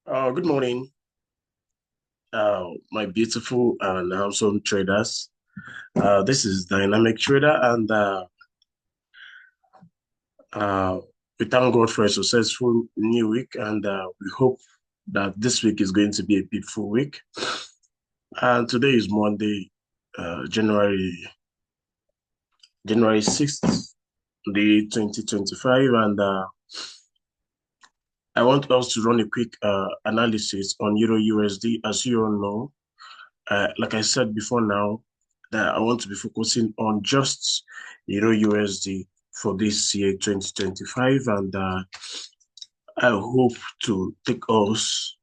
Good morning, my beautiful and handsome traders. This is Dynamic Trader, and we thank God for a successful new week, and we hope that this week is going to be a beautiful week. And today is Monday, January 6th, the 2025, and I want us to run a quick analysis on Euro USD. As you all know, like I said before now, that I want to be focusing on just Euro USD for this year 2025, and I hope to take us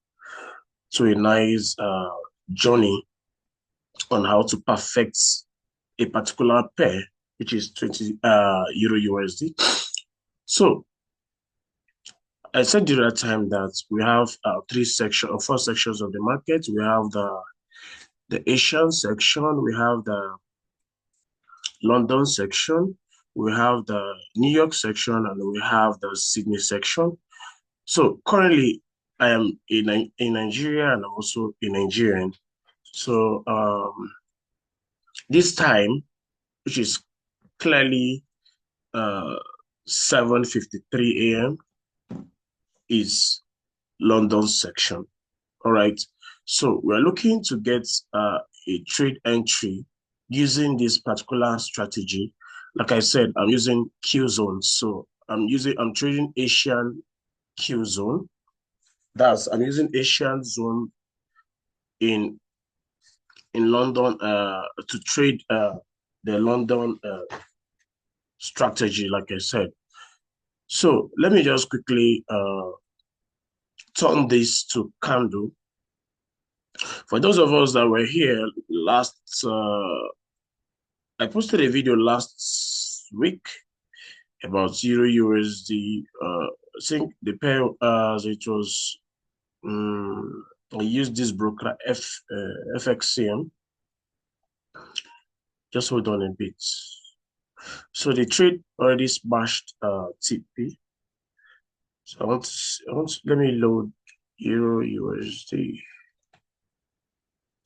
to a nice journey on how to perfect a particular pair, which is 20 Euro USD. So I said the other time that we have four sections of the market. We have the Asian section, we have the London section, we have the New York section, and we have the Sydney section. So currently, I am in Nigeria, and I'm also a Nigerian. So this time, which is clearly 7:53 a.m., is London section. All right. So we're looking to get a trade entry using this particular strategy. Like I said, I'm using Q zone. So I'm trading Asian Q zone. I'm using Asian zone in London to trade the London strategy, like I said. So let me just quickly turn this to candle. For those of us that were here last, I posted a video last week about Euro USD. I think the pair, it was, I used this broker FXCM. Just hold on a bit. So the trade already smashed TP. So let me load Euro USD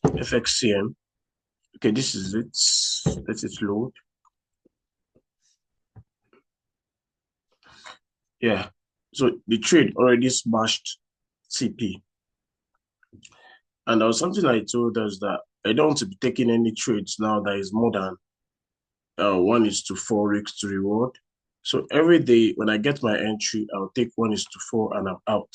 FXCM. Okay, this is it. Let it load. Yeah. So the trade already smashed TP. And there was something I told us that I don't want to be taking any trades now that is more than 1:4 risk to reward. So every day when I get my entry, I'll take 1:4 and I'm out.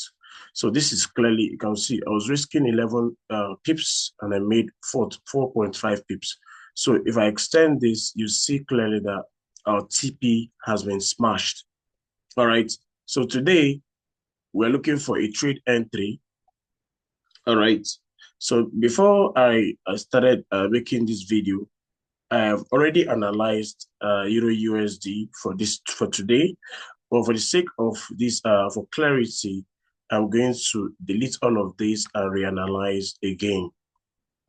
So this is clearly, you can see, I was risking 11 pips and I made 4.5 pips. So if I extend this, you see clearly that our TP has been smashed. All right. So today we're looking for a trade entry. All right. So before I started making this video, I have already analyzed Euro USD for today, but for the sake of this, for clarity, I'm going to delete all of this and reanalyze again.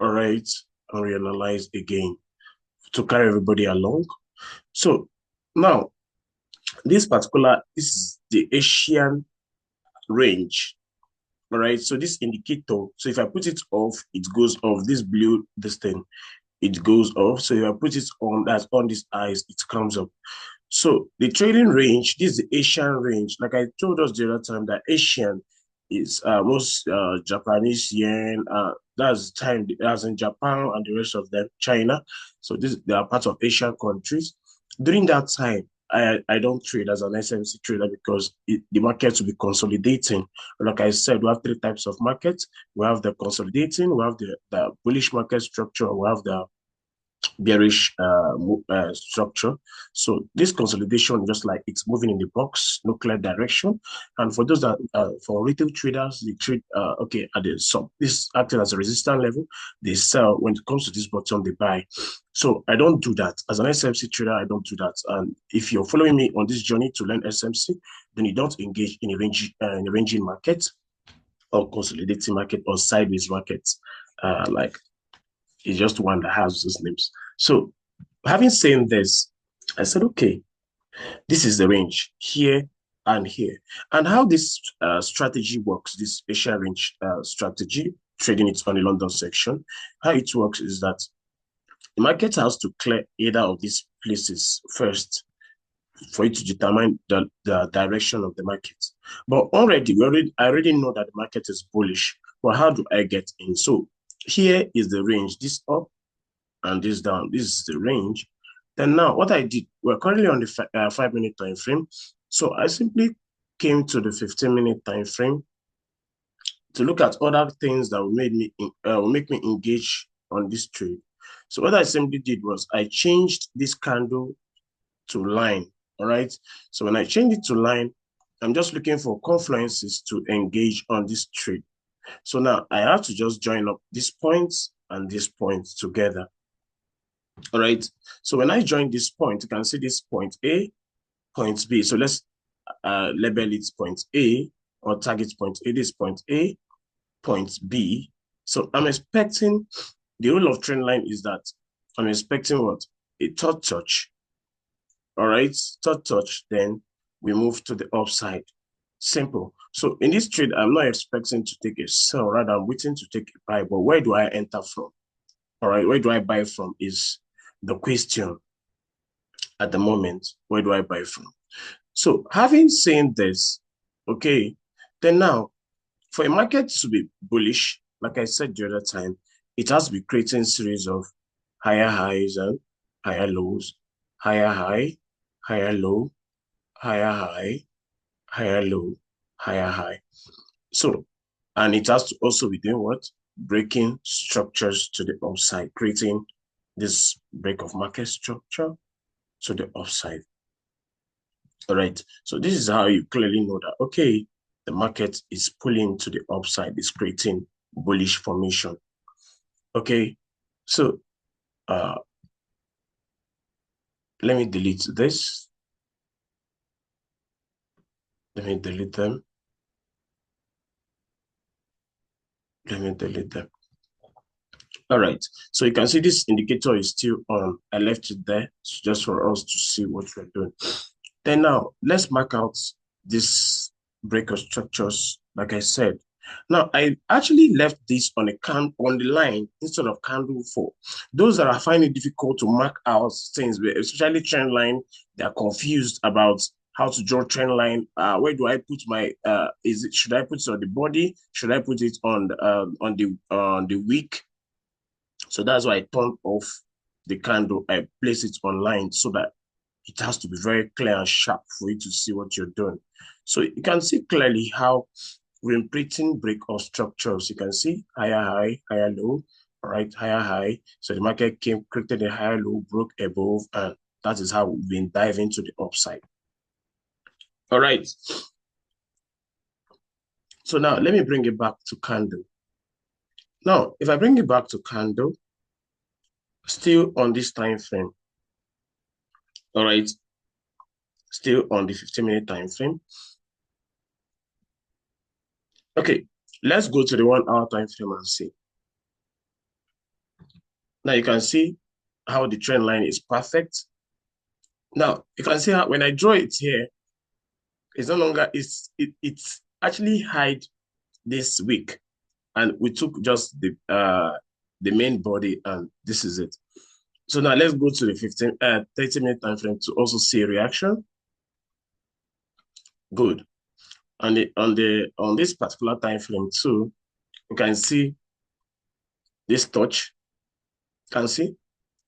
All right, and reanalyze again to carry everybody along. So now, this is the Asian range. All right, so this indicator, so if I put it off, it goes off. This blue, this thing, it goes off. So if I put it on, that's on this eyes, it comes up. So the trading range, this is the Asian range. Like I told us the other time, that Asian is most Japanese yen. That's time as in Japan and the rest of them, China. So they are part of Asian countries. During that time, I don't trade as an SMC trader because the markets will be consolidating. Like I said, we have three types of markets. We have the consolidating, we have the bullish market structure, we have the bearish structure. So this consolidation, just like it's moving in the box, no clear direction. And for those that, for retail traders, they trade, okay, at the sub, this acting as a resistance level, they sell. When it comes to this bottom, they buy. So I don't do that. As an SMC trader, I don't do that. And if you're following me on this journey to learn SMC, then you don't engage in a ranging market or consolidating market or sideways markets, like it's just one that has those names. So having said this, I said, okay, this is the range. Here, and here. And how this strategy works, this Asia range strategy, trading it on the London section, how it works is that the market has to clear either of these places first for it to determine the direction of the market. But I already know that the market is bullish. But how do I get in? So here is the range, this up and this down. This is the range. Then now what I did, we're currently on the 5-minute time frame. So I simply came to the 15-minute time frame to look at other things that will make me engage on this trade. So what I simply did was I changed this candle to line. All right. So when I change it to line, I'm just looking for confluences to engage on this trade. So now I have to just join up these points and these points together. All right. So when I join this point, you can see this point A, point B. So let's label it point A or target point A. This point A, point B. So I'm expecting, the rule of trend line is that I'm expecting what? A third touch. All right, third touch, then we move to the upside. Simple. So in this trade, I'm not expecting to take a sell, rather I'm waiting to take a buy. But where do I enter from? All right, where do I buy from is the question at the moment. Where do I buy from? So having seen this, okay, then now for a market to be bullish, like I said the other time, it has to be creating series of higher highs and higher lows, higher high, higher low, higher high, higher low, higher high. So, and it has to also be doing what? Breaking structures to the upside, creating this break of market structure to the upside. All right. So this is how you clearly know that, okay, the market is pulling to the upside, it's creating bullish formation. Okay. So, let me delete this. Let me delete them. Let me delete them. All right. So you can see this indicator is still on. I left it there just for us to see what we're doing. Then now, let's mark out this breaker structures, like I said. Now, I actually left this on the line instead of candle 4. Those that are finding it difficult to mark out things, especially trend line, they are confused about how to draw trend line. Where do I put my? Should I put it on the body? Should I put it on the wick? So that's why I turned off the candle. I place it online so that it has to be very clear and sharp for you to see what you're doing. So you can see clearly how repeating break of structures. You can see higher high, higher low, all right, higher high. So the market created a higher low, broke above, and that is how we've been diving to the upside. All right. So now let me bring it back to candle. Now, if I bring it back to candle, still on this time frame, all right, still on the 15-minute time frame. Okay, let's go to the 1 hour time frame and see. Now you can see how the trend line is perfect. Now you can see how when I draw it here, it's no longer, it's actually hide this wick, and we took just the main body, and this is it. So now let's go to the 30-minute time frame to also see a reaction. Good. On this particular time frame too, you can see this touch. You can see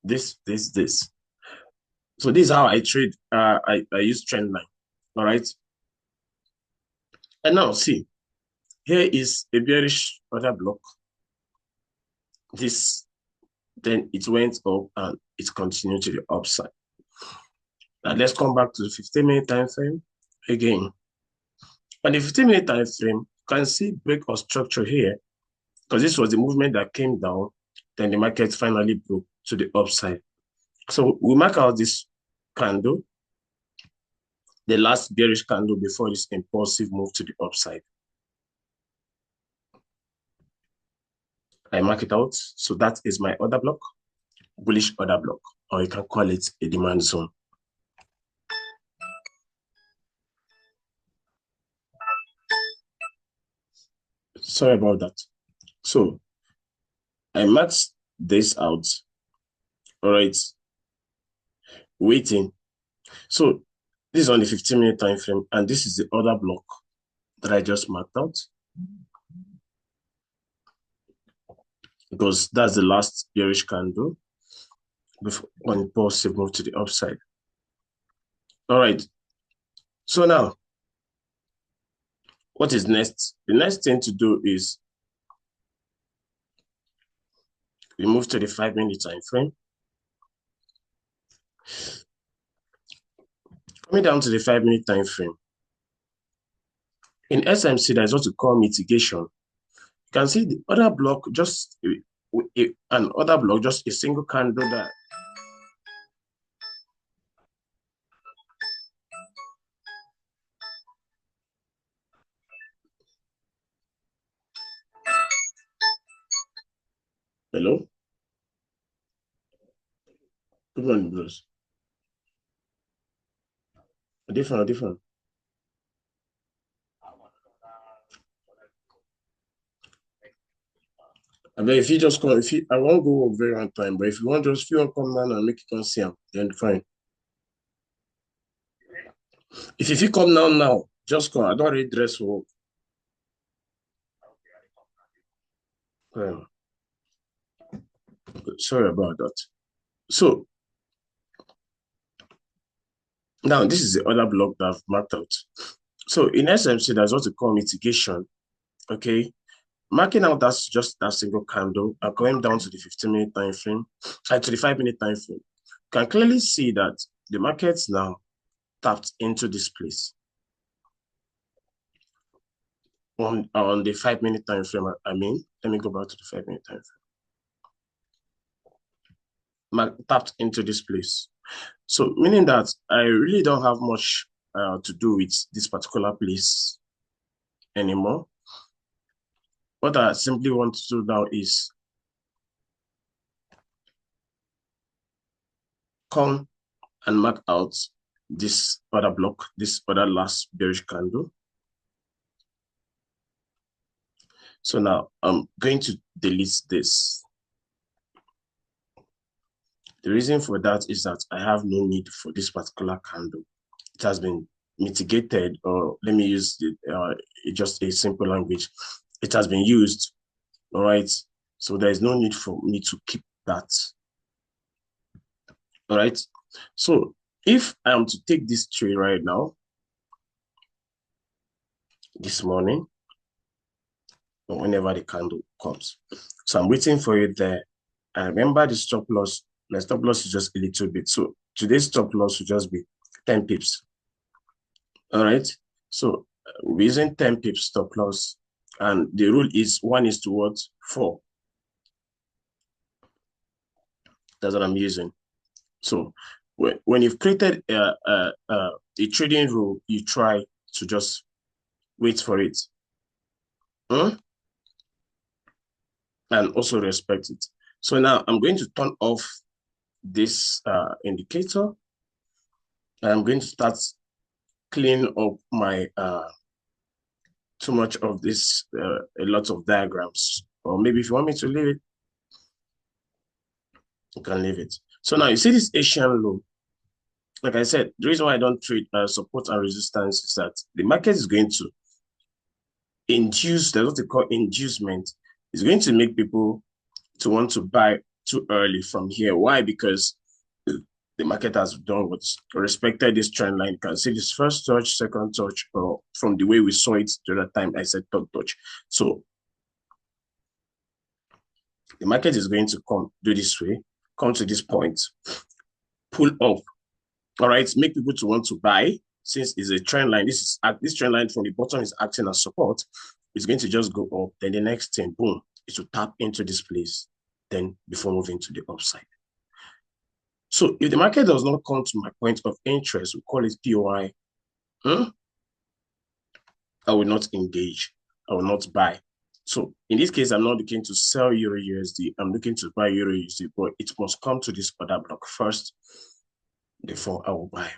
this. So this is how I trade. I use trend line. All right. And now see, here is a bearish order block. This, then it went up and it continued to the upside. Now let's come back to the 15-minute time frame again. On the 15-minute time frame, you can see break of structure here, because this was the movement that came down, then the market finally broke to the upside. So we mark out this candle, the last bearish candle before this impulsive move to the upside. I mark it out. So that is my order block, bullish order block, or you can call it a demand zone. Sorry about that. So I maxed this out. All right, waiting. So this is on the 15-minute time frame, and this is the other block that I just marked out because that's the last bearish candle before when it positive move to the upside. All right. So now, what is next? The next thing to do is we move to the 5-minute time frame. Coming down to the 5-minute time frame. In SMC, there's what we call mitigation. You can see the other block, just an other block, just a single candle that hello? Good morning, bros. Different. I mean, if you just come, I won't go very on time, but if you want just feel come down and make it on see then fine. If you come down now, just come. I don't really dress for work. Sorry about that. So now this is the other block that I've marked out. So in SMC, there's what we call mitigation. Okay. Marking out that's just that single candle and going down to the 15-minute time frame, to the 5-minute time frame. You can clearly see that the markets now tapped into this place on the 5-minute time frame. I mean, let me go back to the 5-minute time frame. Tapped into this place. So meaning that I really don't have much to do with this particular place anymore. What I simply want to do now is come and mark out this other block, this other last bearish candle. So now I'm going to delete this. The reason for that is that I have no need for this particular candle. It has been mitigated, or let me use just a simple language. It has been used, all right? So there is no need for me to keep that. All right. So if I am to take this trade right now, this morning, or whenever the candle comes. So I'm waiting for it there. And remember the stop loss. My stop loss is just a little bit. So today's stop loss will just be 10 pips. All right. So we're using 10 pips stop loss. And the rule is 1:4. That's what I'm using. So when you've created a trading rule, you try to just wait for it. And also respect it. So now I'm going to turn off this indicator. I'm going to start cleaning up my too much of this, a lot of diagrams. Or maybe if you want me to leave it, you can leave it. So now you see this Asian low. Like I said, the reason why I don't trade support and resistance is that the market is going to induce, that's what they call inducement. It's going to make people to want to buy too early from here. Why? Because the market has done what's respected this trend line. You can see this first touch, second touch, or from the way we saw it the other time, I said third touch. So the market is going to come do this way, come to this point, pull up. All right, make people to want to buy since it's a trend line. This trend line from the bottom is acting as support. It's going to just go up. Then the next thing, boom, is to tap into this place. Then before moving to the upside. So if the market does not come to my point of interest, we call it POI, I will not engage. I will not buy. So in this case, I'm not looking to sell EURUSD. I'm looking to buy EURUSD, but it must come to this other block first before I will buy.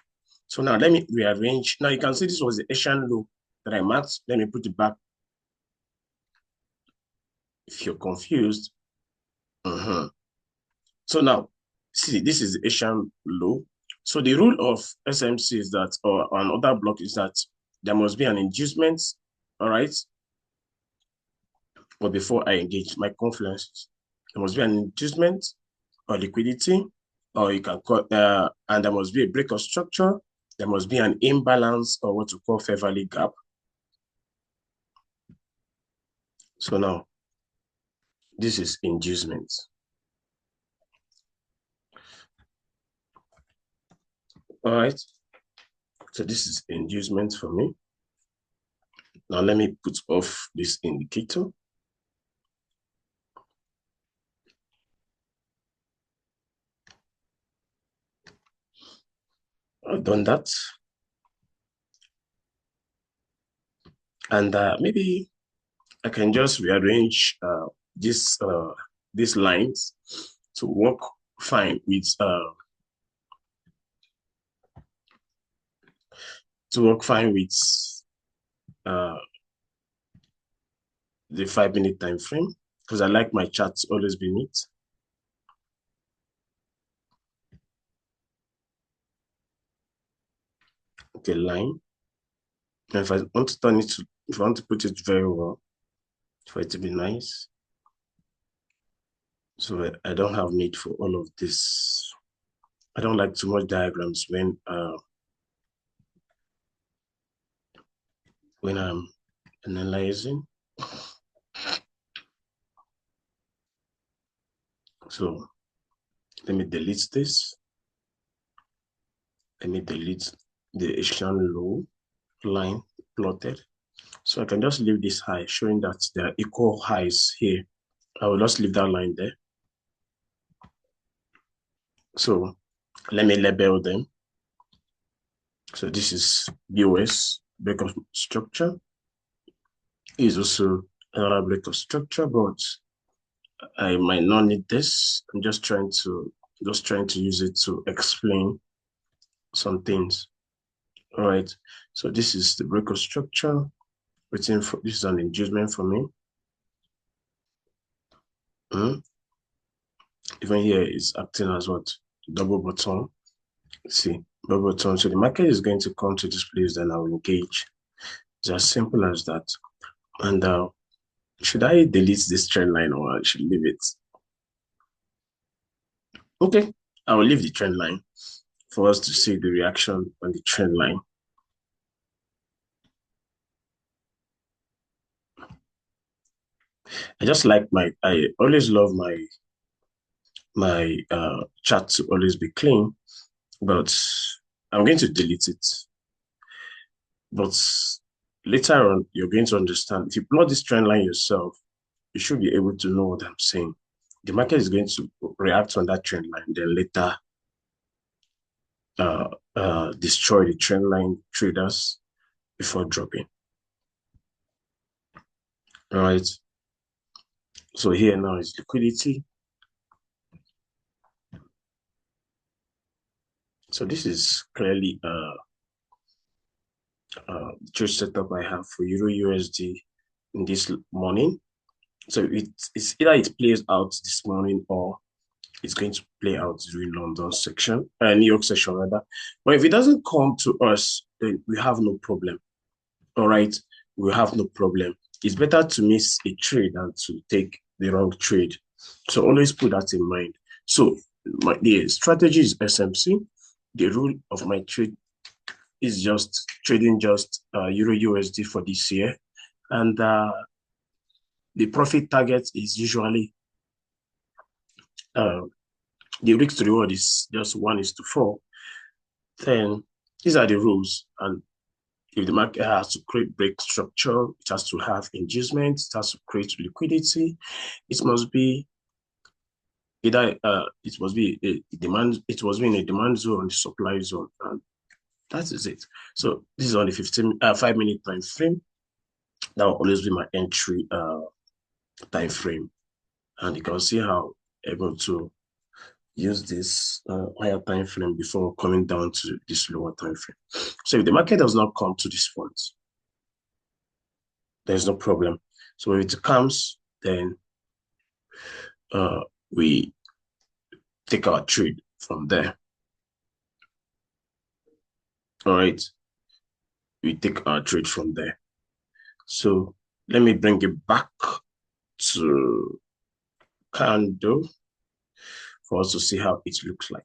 So now let me rearrange. Now you can see this was the Asian low that I marked. Let me put it back if you're confused. So now, see, this is the Asian low. So the rule of SMC is that, or another block is that there must be an inducement, all right? But before I engage my confluences, there must be an inducement or liquidity, or you can call, and there must be a break of structure. There must be an imbalance or what we call fair value gap. So now, this is inducement. All right. So this is inducement for me. Now let me put off this indicator. I've done that. And maybe I can just rearrange these lines to work fine with the 5-minute time frame, because I like my charts always be neat. Okay, line. And if I want to turn it to, if I want to put it very well, for it to be nice, so I don't have need for all of this. I don't like too much diagrams when I'm analyzing. So let me delete this. Let me delete the Asian low line plotted. So I can just leave this high, showing that there are equal highs here. I will just leave that line there. So let me label them. So this is BOS, break of structure. Is also another break of structure, but I might not need this. I'm just trying to use it to explain some things. All right. So this is the break of structure. This is an inducement for me. Even here is acting as what? Double bottom. See, double bottom. So the market is going to come to this place, then I'll engage. It's as simple as that. And should I delete this trend line or I should leave it? Okay, I will leave the trend line for us to see the reaction on the trend line. I just like I always love my chart to always be clean, but I'm going to delete it. But later on, you're going to understand. If you plot this trend line yourself, you should be able to know what I'm saying. The market is going to react on that trend line, then later destroy the trend line traders before dropping. All right. So here now is liquidity. So this is clearly the trade setup I have for EURUSD in this morning. So it's either it plays out this morning or it's going to play out during London section, New York session rather. But if it doesn't come to us, then we have no problem. All right, we have no problem. It's better to miss a trade than to take the wrong trade. So always put that in mind. So the strategy is SMC. The rule of my trade is just trading just EURUSD for this year. And the profit target is usually the risk to reward is just 1:4. Then these are the rules. And if the market has to create break structure, it has to have inducement, it has to create liquidity, it must be either it must be a demand, it must be in a demand zone, the supply zone, and that is it. So this is on the 5-minute time frame. That will always be my entry time frame. And you can see how able to use this higher time frame before coming down to this lower time frame. So if the market does not come to this point, there's no problem. So if it comes, then we take our trade from there. All right, we take our trade from there. So let me bring it back to candle for us to see how it looks like.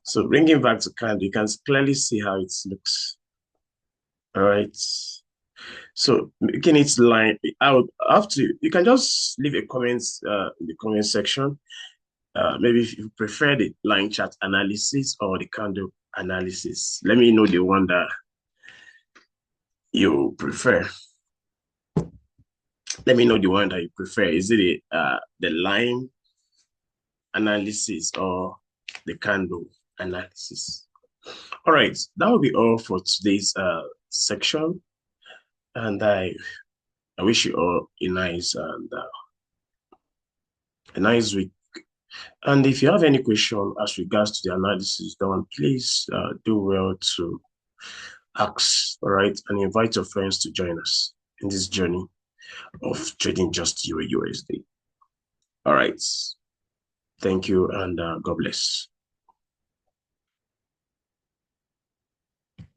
So bringing back to candle, you can clearly see how it looks. All right. So making it line out, you can just leave a comment in the comment section. Maybe if you prefer the line chart analysis or the candle analysis. Let me know the one that you prefer. Let me know the one that you prefer. Is it the line analysis or the candle analysis? All right, that will be all for today's section. And I wish you all a nice week. And if you have any question as regards to the analysis done, please do well to ask, all right, and invite your friends to join us in this journey of trading just EURUSD. All right. Thank you, and God bless.